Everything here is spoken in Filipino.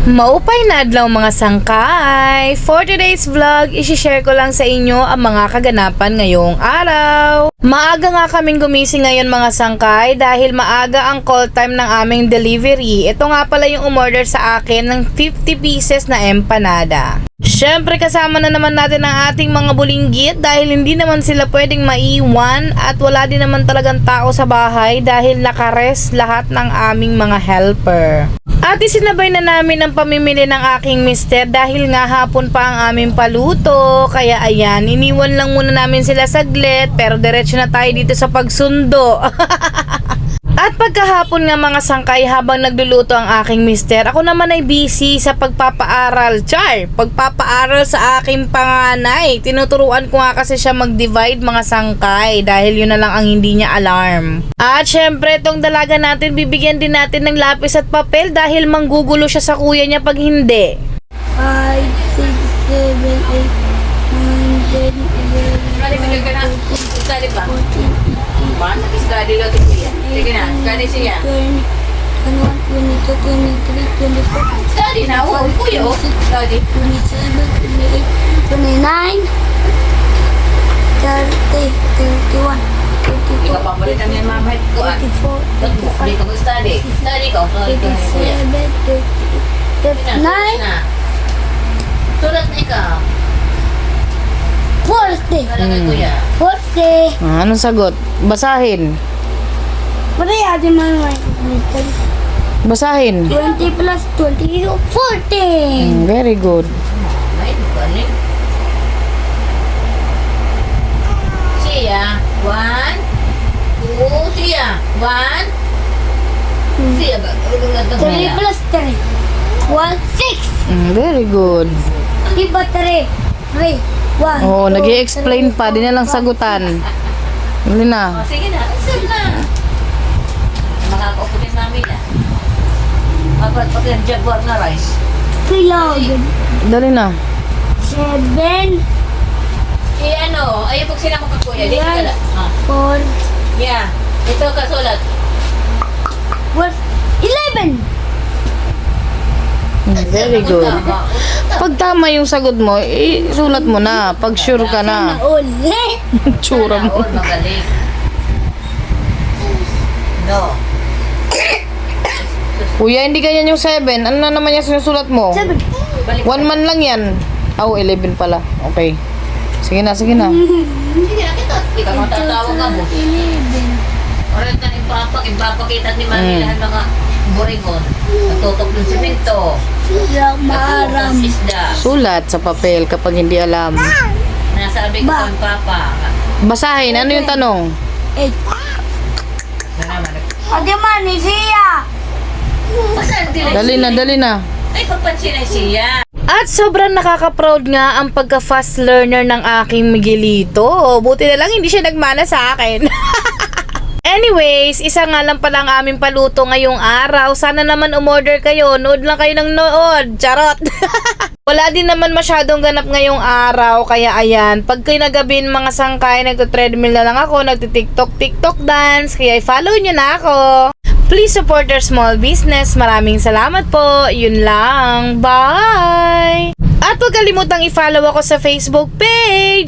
Maupay na adlaw mga sangkay! For today's vlog, isi-share ko lang sa inyo ang mga kaganapan ngayong araw. Maaga nga kaming gumising ngayon mga sangkay dahil maaga ang call time ng aming delivery. Ito nga pala yung umorder sa akin ng 50 pieces na empanada. Syempre kasama na naman natin ang ating mga bulinggit dahil hindi naman sila pwedeng maiwan at wala din naman talagang tao sa bahay dahil nakares lahat ng aming mga helper. At isinabay na namin ang pamimili ng aking mister dahil nga hapon pa ang aming paluto. Kaya ayan, iniwan lang muna namin sila saglit pero diretso na tayo dito sa pagsundo. At pagkahapon nga mga sangkay habang nagluluto ang aking mister, ako naman ay busy sa pagpapaaral. Pagpapaaral sa aking panganay. Tinuturuan ko nga kasi siya mag-divide mga sangkay dahil yun na lang ang hindi niya alarm. At syempre itong dalaga natin, bibigyan din natin ng lapis at papel dahil manggugulo siya sa kuya niya pag hindi. 5, 6, 7, 8, 9, 10, 11, 12, 13, 14, Sige na, gani siya. 20, 21, 22, 23, 24, Study na, uwi kuya, oh. Study. 27, 28, 29, 30, 31, Ikaw pa palit ang yan, mama. 34, Hindi ka mag-study. Study ka, study ka. 37, 38, 39, Sulat na ikaw. 40, Kalagay kuya. 40. Anong sagot? Basahin. What are you doing, my Basahin. 20 plus 20 is 40. Very good. Ay, galing. Siya, 1, 2, siya, 1. Siya ba? 3 plus 3. 1, 6. Very good. Diba 3? 3. 1. Oo, nag-i-explain pa. Di na lang sagutan. Hindi na. Sige na, sir na. Makakaupo din namin na. Mapat pati ang jaguar na rice. Kailangan. Dali na. 7. Ano, ayaw pag sinama ka kuya. Dito ka lang. 4. Yeah. Ito kasulat. 11. Very good. Pag tama yung sagot mo, isulat mo na. Pag sure ka na. Uli. Tsura mo. Magaling. No. Kuya, hindi ganyan yung 7. Ano na naman yung sinusulat mo? 7. Balik. 1 man lang yan. 11 pala. Okay. Sige na, sige na. Sige na kita. Ikaw matatawag ka mo. 11. Oras na ipapakita ni Mami lahat mga burigon. Natutok ng simento. Walang maaram. Natutok ng isda. Sulat sa papel kapag hindi alam. Nasabi ko Ba? kang papa. Basahin. Ano yung tanong? 8. Na naman. Ate Mani, siya. Saan din Dali na, dali na. Ay, pagpansin na siya. At sobrang nakaka-proud nga ang pagka-fast learner ng aking Miguelito. Buti na lang hindi siya nagmana sa akin. Anyways, isa nga lang pala ang aming paluto ngayong araw. Sana naman umorder kayo. Nood lang kayo ng nood. Charot! Wala din naman masyadong ganap ngayong araw. Kaya ayan, pag kinagabin mga sangkay, nagto-treadmill na lang ako, nagto-tiktok dance. Kaya follow nyo na ako. Please support our small business. Maraming salamat po. Yun lang. Bye! At huwag kalimutang i-follow ako sa Facebook page.